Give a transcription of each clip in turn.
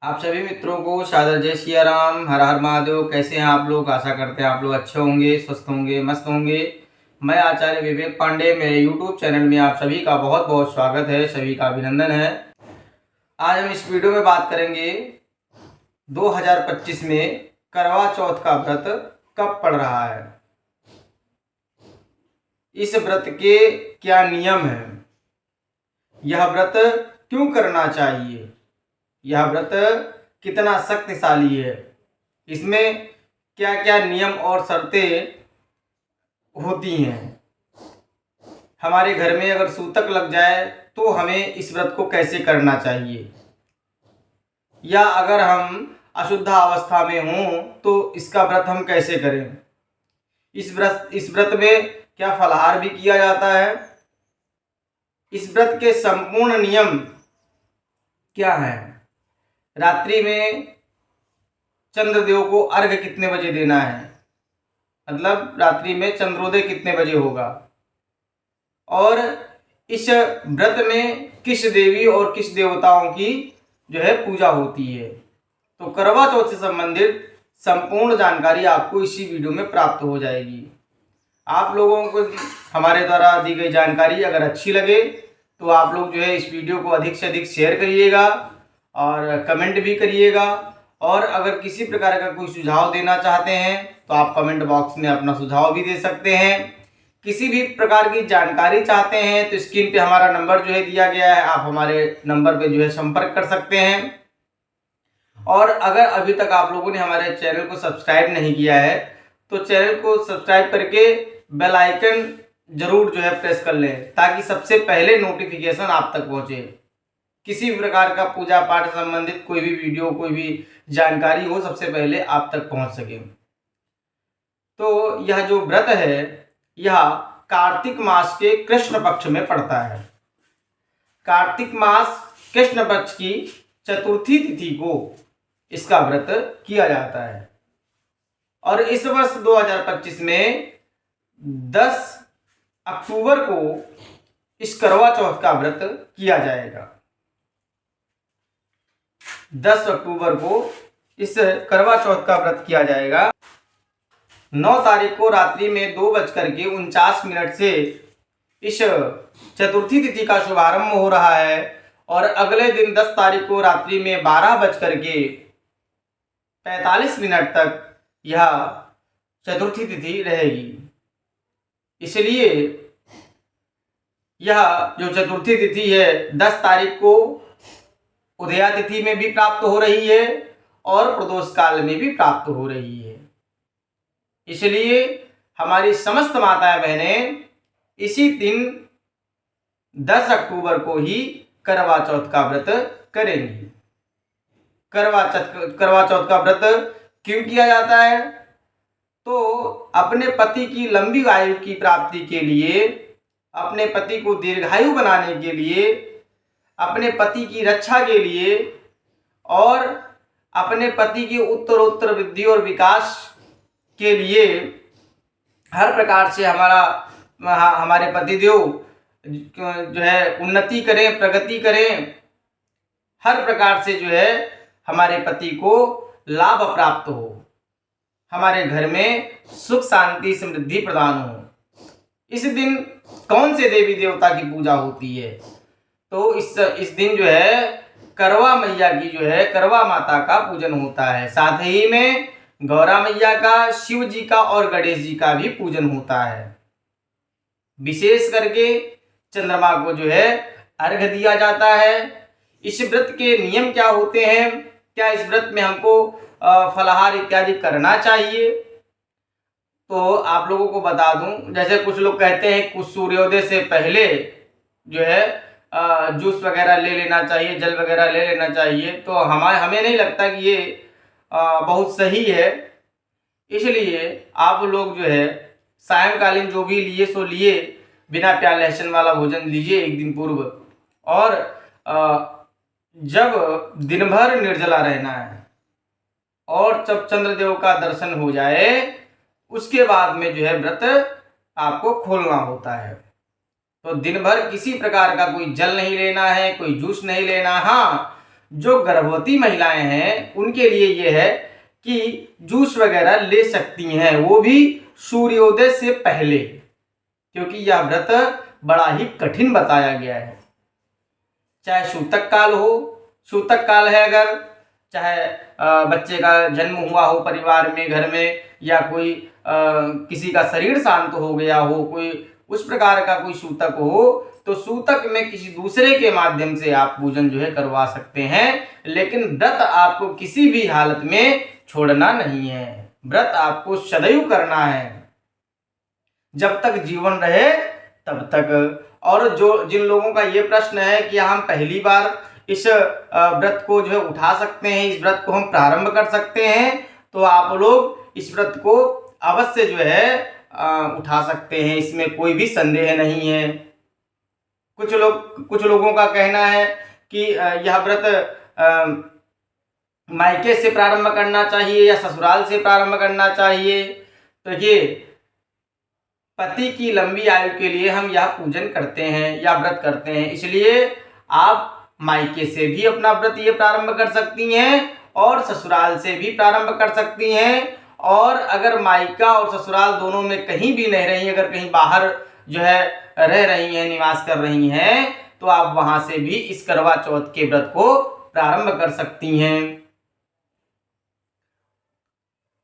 आप सभी मित्रों को सादर जय सिया राम, हर हर महादेव। कैसे हैं आप लोग? आशा करते हैं आप लोग अच्छे होंगे, स्वस्थ होंगे, मस्त होंगे। मैं आचार्य विवेक पांडे, मेरे यूट्यूब चैनल में आप सभी का बहुत बहुत स्वागत है, सभी का अभिनंदन है। आज हम इस वीडियो में बात करेंगे 2025 में करवा चौथ का व्रत कब पड़ रहा है, इस व्रत के क्या नियम हैं, यह व्रत क्यों करना चाहिए, यह व्रत कितना शक्तिशाली है, इसमें क्या क्या नियम और शर्तें होती हैं। हमारे घर में अगर सूतक लग जाए तो हमें इस व्रत को कैसे करना चाहिए, या अगर हम अशुद्ध अवस्था में हों तो इसका व्रत हम कैसे करें। इस व्रत में क्या फलाहार भी किया जाता है, इस व्रत के संपूर्ण नियम क्या हैं, रात्रि में चंद्रदेव को अर्घ्य कितने बजे देना है, मतलब रात्रि में चंद्रोदय कितने बजे होगा, और इस व्रत में किस देवी और किस देवताओं की पूजा होती है। तो करवा चौथ से संबंधित संपूर्ण जानकारी आपको इसी वीडियो में प्राप्त हो जाएगी। आप लोगों को हमारे द्वारा दी गई जानकारी अगर अच्छी लगे तो आप लोग इस वीडियो को अधिक से अधिक शेयर करिएगा और कमेंट भी करिएगा। और अगर किसी प्रकार का कोई सुझाव देना चाहते हैं तो आप कमेंट बॉक्स में अपना सुझाव भी दे सकते हैं। किसी भी प्रकार की जानकारी चाहते हैं तो स्क्रीन पे हमारा नंबर दिया गया है, आप हमारे नंबर पे संपर्क कर सकते हैं। और अगर अभी तक आप लोगों ने हमारे चैनल को सब्सक्राइब नहीं किया है तो चैनल को सब्सक्राइब करके बेल आइकन जरूर प्रेस कर लें, ताकि सबसे पहले नोटिफिकेशन आप तक पहुंचे। किसी भी प्रकार का पूजा पाठ से संबंधित कोई भी वीडियो, कोई भी जानकारी हो, सबसे पहले आप तक पहुंच सके। तो यह जो व्रत है यह कार्तिक मास के कृष्ण पक्ष में पड़ता है। कार्तिक मास कृष्ण पक्ष की चतुर्थी तिथि को इसका व्रत किया जाता है। और इस वर्ष 2025 में 10 अक्टूबर को इस करवा चौथ का व्रत किया जाएगा। 10 अक्टूबर को इस करवा चौथ का व्रत किया जाएगा। 9 तारीख को रात्रि में 2:49 से इस चतुर्थी तिथि का शुभारंभ हो रहा है और अगले दिन 10 तारीख को रात्रि में 12:45 तक यह चतुर्थी तिथि रहेगी। इसलिए यह जो चतुर्थी तिथि है 10 तारीख को उदया तिथि में भी प्राप्त हो रही है और प्रदोष काल में भी प्राप्त हो रही है। इसलिए हमारी समस्त माताएं बहनें इसी दिन 10 अक्टूबर को ही करवा चौथ का व्रत करेंगी। करवा चौथ का व्रत क्यों किया जाता है? तो अपने पति की लंबी आयु की प्राप्ति के लिए, अपने पति को दीर्घायु बनाने के लिए, अपने पति की रक्षा के लिए और अपने पति की उत्तरोत्तर वृद्धि और विकास के लिए हर प्रकार से हमारे पतिदेव उन्नति करें, प्रगति करें, हर प्रकार से हमारे पति को लाभ प्राप्त हो, हमारे घर में सुख शांति समृद्धि प्रदान हो। इस दिन कौन से देवी देवता की पूजा होती है? तो इस दिन करवा मैया की करवा माता का पूजन होता है। साथ ही में गौरा मैया का, शिव जी का और गणेश जी का भी पूजन होता है। विशेष करके चंद्रमा को अर्घ्य दिया जाता है। इस व्रत के नियम क्या होते हैं? क्या इस व्रत में हमको फलाहार इत्यादि करना चाहिए? तो आप लोगों को बता दूं, जैसे कुछ लोग कहते हैं कुछ सूर्योदय से पहले जूस वगैरह ले लेना चाहिए, जल वगैरह ले लेना चाहिए। तो हमें नहीं लगता कि ये बहुत सही है। इसलिए आप लोग सायंकालीन जो भी लिए सो लिए, बिना प्याज लहसुन वाला भोजन लीजिए एक दिन पूर्व। और जब दिन भर निर्जला रहना है और जब चंद्रदेव का दर्शन हो जाए उसके बाद में व्रत आपको खोलना होता है। तो दिन भर किसी प्रकार का कोई जल नहीं लेना है, कोई जूस नहीं लेना। हाँ, जो गर्भवती महिलाएं हैं उनके लिए ये है कि जूस वगैरह ले सकती हैं, वो भी सूर्योदय से पहले, क्योंकि यह व्रत बड़ा ही कठिन बताया गया है। चाहे सूतक काल हो, सूतक काल है अगर, चाहे बच्चे का जन्म हुआ हो परिवार में, घर में, या कोई किसी का शरीर शांत हो गया हो, कोई उस प्रकार का कोई सूतक हो, तो सूतक में किसी दूसरे के माध्यम से आप पूजन जो है करवा सकते हैं, लेकिन व्रत आपको किसी भी हालत में छोड़ना नहीं है। व्रत आपको सदैव करना है, जब तक जीवन रहे तब तक। और जो जिन लोगों का ये प्रश्न है कि हम पहली बार इस व्रत को जो है उठा सकते हैं, इस व्रत को हम प्रारंभ कर सकते हैं, तो आप लोग इस व्रत को अवश्य जो है उठा सकते हैं, इसमें कोई भी संदेह नहीं है। कुछ लोगों का कहना है कि यह व्रत मायके से प्रारंभ करना चाहिए या ससुराल से प्रारंभ करना चाहिए। तो ये पति की लंबी आयु के लिए हम यह पूजन करते हैं या व्रत करते हैं, इसलिए आप मायके से भी अपना व्रत ये प्रारंभ कर सकती हैं और ससुराल से भी प्रारंभ कर सकती हैं। और अगर मायका और ससुराल दोनों में कहीं भी नहीं रही, अगर कहीं बाहर जो है रह रही हैं, निवास कर रही हैं, तो आप वहां से भी इस करवा चौथ के व्रत को प्रारंभ कर सकती हैं।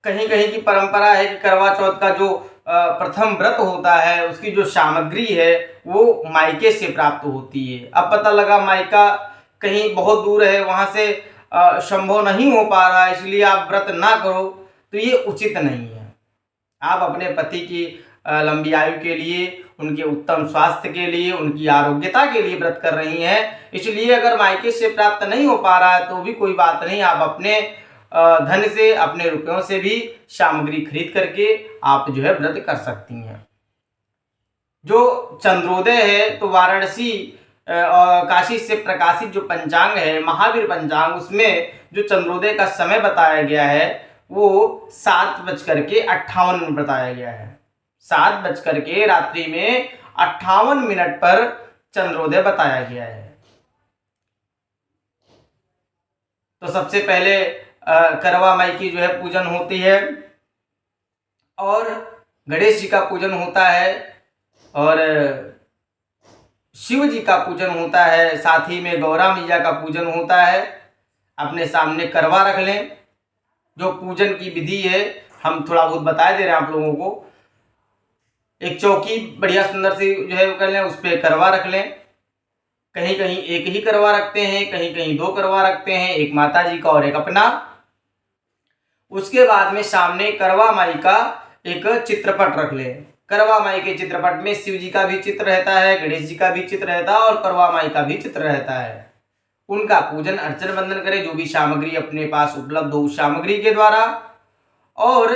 कहीं कहीं की परंपरा है कि करवा चौथ का जो प्रथम व्रत होता है उसकी जो सामग्री है वो मायके से प्राप्त होती है। अब पता लगा मायका कहीं बहुत दूर है, वहां से संभव नहीं हो पा रहा है, इसलिए आप व्रत ना करो, तो ये उचित नहीं है। आप अपने पति की लंबी आयु के लिए, उनके उत्तम स्वास्थ्य के लिए, उनकी आरोग्यता के लिए व्रत कर रही हैं, इसलिए अगर मायके से प्राप्त नहीं हो पा रहा है तो भी कोई बात नहीं, आप अपने धन से, अपने रुपयों से भी सामग्री खरीद करके आप जो है व्रत कर सकती हैं। जो चंद्रोदय है तो वाराणसी और काशी से प्रकाशित जो पंचांग है, महावीर पंचांग, उसमें जो चंद्रोदय का समय बताया गया है वो 7:58 बताया गया है। 7 रात्रि में 58 मिनट पर चंद्रोदय बताया गया है। तो सबसे पहले करवा माई की जो है पूजन होती है और गणेश जी का पूजन होता है और शिव जी का पूजन होता है, साथ ही में गौरा मैया का पूजन होता है। अपने सामने करवा रख लें। जो पूजन की विधि है हम थोड़ा बहुत बता दे रहे हैं आप लोगों को। एक चौकी बढ़िया सुंदर सी जो है कर लें, उस पर करवा रख लें। कहीं कहीं एक ही करवा रखते हैं, कहीं कहीं 2 करवा रखते हैं, एक माता जी का और एक अपना। उसके बाद में सामने करवा माई का एक चित्रपट रख लें। करवा माई के चित्रपट में शिव जी का भी चित्र रहता है, गणेश जी का भी चित्र रहता है और करवा माई का भी चित्र रहता है। उनका पूजन अर्चन वंदन करें, जो भी सामग्री अपने पास उपलब्ध हो उस सामग्री के द्वारा। और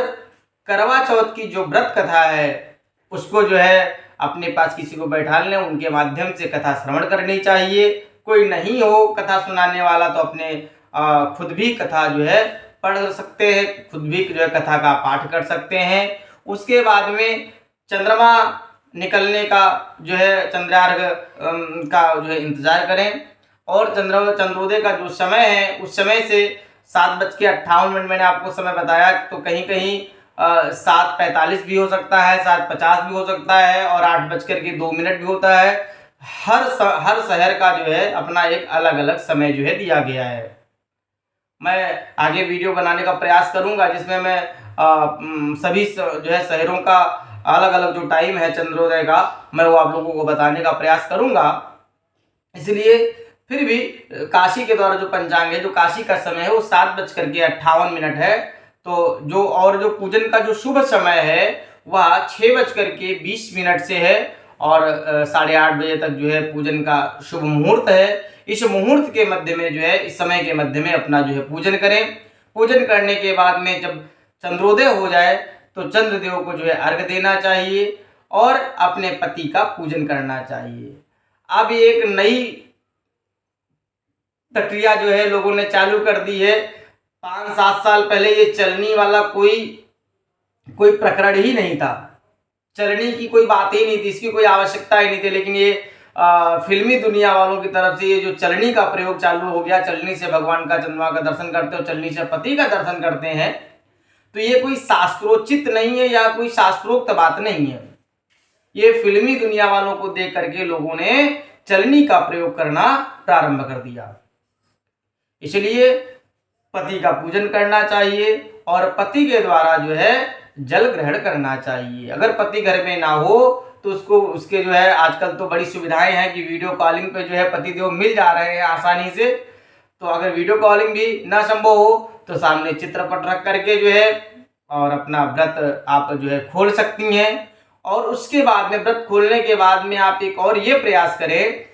करवा चौथ की जो व्रत कथा है उसको जो है अपने पास किसी को बैठा लें, उनके माध्यम से कथा श्रवण करनी चाहिए। कोई नहीं हो कथा सुनाने वाला तो अपने खुद भी कथा जो है पढ़ सकते हैं, खुद भी जो है कथा का पाठ कर सकते हैं। उसके बाद में चंद्रमा निकलने का जो है चंद्रार्घ का जो है इंतजार करें। और चंद्रोदय का जो समय है उस समय से 7:58 मैंने आपको समय बताया, तो कहीं कहीं 7:45 भी हो सकता है, 7:50 भी हो सकता है और 8:02 भी होता है। हर शहर का जो है अपना एक अलग अलग समय जो है दिया गया है। मैं आगे वीडियो बनाने का प्रयास करूंगा जिसमें मैं सभी जो है शहरों का अलग अलग जो टाइम है चंद्रोदय का, मैं वो आप लोगों को बताने का प्रयास करूंगा। इसलिए फिर भी काशी के द्वारा जो पंचांग है, जो काशी का समय है वो 7:58 है। तो जो पूजन का जो शुभ समय है वह 6:20 से है और 8:30 बजे तक जो है पूजन का शुभ मुहूर्त है। इस मुहूर्त के मध्य में जो है, इस समय के मध्य में अपना जो है पूजन करें। पूजन करने के बाद में जब चंद्रोदय हो जाए तो चंद्रदेव को जो है अर्घ देना चाहिए और अपने पति का पूजन करना चाहिए। अब एक नई प्रक्रिया जो है लोगों ने चालू कर दी है। 5-7 साल पहले ये चलनी वाला कोई प्रकरण ही नहीं था, चलनी की कोई बात ही नहीं थी, इसकी कोई आवश्यकता ही नहीं थी। लेकिन ये फिल्मी दुनिया वालों की तरफ से ये जो चलनी का प्रयोग चालू हो गया, चलनी से भगवान का चंद्रमा का दर्शन करते हो, चलनी से पति का दर्शन करते हैं, तो ये कोई शास्त्रोचित नहीं है या कोई शास्त्रोक्त बात नहीं है। ये फिल्मी दुनिया वालों को देख करके लोगों ने चलनी का प्रयोग करना प्रारंभ कर दिया। इसलिए पति का पूजन करना चाहिए और पति के द्वारा जो है जल ग्रहण करना चाहिए। अगर पति घर में ना हो तो उसके जो है आजकल तो बड़ी सुविधाएं हैं कि वीडियो कॉलिंग पे जो है पति देव मिल जा रहे हैं आसानी से। तो अगर वीडियो कॉलिंग भी ना संभव हो तो सामने चित्रपट रख करके जो है और अपना व्रत आप जो है खोल सकती हैं। और उसके बाद में व्रत खोलने के बाद में आप एक और ये प्रयास करें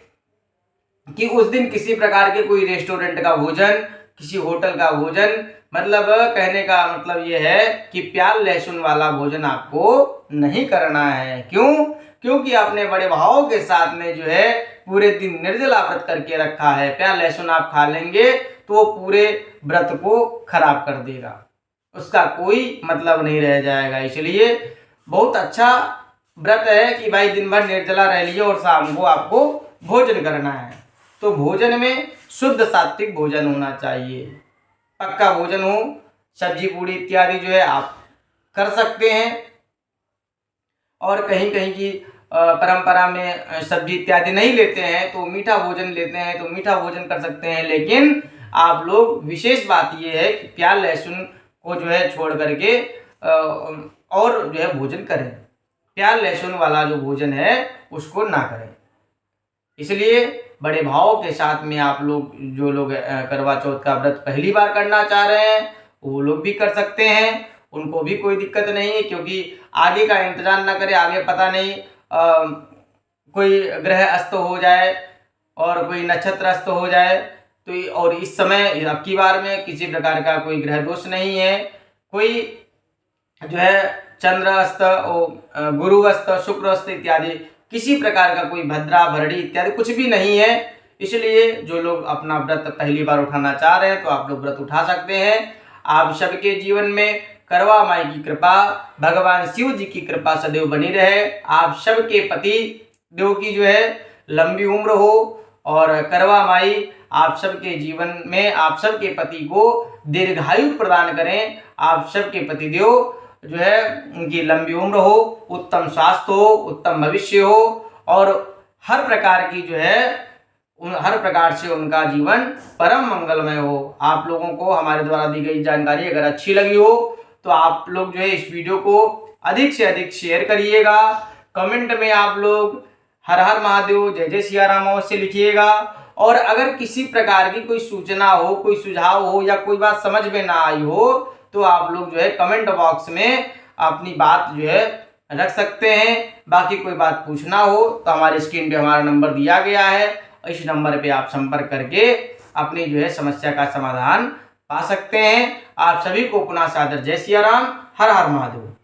कि उस दिन किसी प्रकार के कोई रेस्टोरेंट का भोजन, किसी होटल का भोजन, मतलब कहने का मतलब ये है कि प्याज लहसुन वाला भोजन आपको नहीं करना है। क्यों? क्योंकि आपने बड़े भाव के साथ में जो है पूरे दिन निर्जला व्रत करके रखा है। प्याज लहसुन आप खा लेंगे तो वो पूरे व्रत को खराब कर देगा, उसका कोई मतलब नहीं रह जाएगा। इसलिए बहुत अच्छा व्रत है कि भाई दिन भर निर्जला रह लिए और शाम को आपको भोजन करना है। तो भोजन में शुद्ध सात्विक भोजन होना चाहिए, पक्का भोजन हो, सब्जी पूड़ी इत्यादि जो है आप कर सकते हैं। और कहीं कहीं की परंपरा में सब्जी इत्यादि नहीं लेते हैं तो मीठा भोजन लेते हैं तो मीठा भोजन कर सकते हैं। लेकिन आप लोग विशेष बात ये है कि प्याज लहसुन को जो है छोड़ करके और जो है भोजन करें, प्याज लहसुन वाला जो भोजन है उसको ना करें। इसलिए बड़े भाव के साथ में आप लोग जो लोग करवा चौथ का व्रत पहली बार करना चाह रहे हैं वो लोग भी कर सकते हैं, उनको भी कोई दिक्कत नहीं है। क्योंकि आगे का इंतजार ना करें, आगे पता नहीं कोई ग्रह अस्त हो जाए और कोई नक्षत्र अस्त हो जाए तो और इस समय अब की बार में किसी प्रकार का कोई ग्रह दोष नहीं है, कोई जो है चंद्र अस्त और गुरु अस्त, शुक्र अस्त इत्यादि किसी प्रकार का कोई भद्रा भरड़ी इत्यादि कुछ भी नहीं है। इसलिए जो लोग अपना व्रत पहली बार उठाना चाह रहे हैं तो आप लोग व्रत उठा सकते हैं। आप सबके जीवन में करवा माई की कृपा, भगवान शिव जी की कृपा सदैव बनी रहे। आप सबके पति देव की जो है लंबी उम्र हो और करवा माई आप सबके जीवन में आप सबके पति को दीर्घायु प्रदान करें। आप सबके पति देव जो है उनकी लंबी उम्र हो, उत्तम स्वास्थ्य हो, उत्तम भविष्य हो और हर प्रकार की जो है हर प्रकार से उनका जीवन परम मंगलमय हो। आप लोगों को हमारे द्वारा दी गई जानकारी अगर अच्छी लगी हो तो आप लोग जो है इस वीडियो को अधिक से अधिक शेयर करिएगा। कमेंट में आप लोग हर हर महादेव, जय जय सिया राम अवश्य लिखिएगा। और अगर किसी प्रकार की कोई सूचना हो, कोई सुझाव हो या कोई बात समझ में ना आई हो तो आप लोग जो है कमेंट बॉक्स में अपनी बात जो है रख सकते हैं। बाकी कोई बात पूछना हो तो हमारे स्क्रीन पे हमारा नंबर दिया गया है, इस नंबर पे आप संपर्क करके अपनी जो है समस्या का समाधान पा सकते हैं। आप सभी को पुनः सादर जय सिया राम, हर हर महादेव।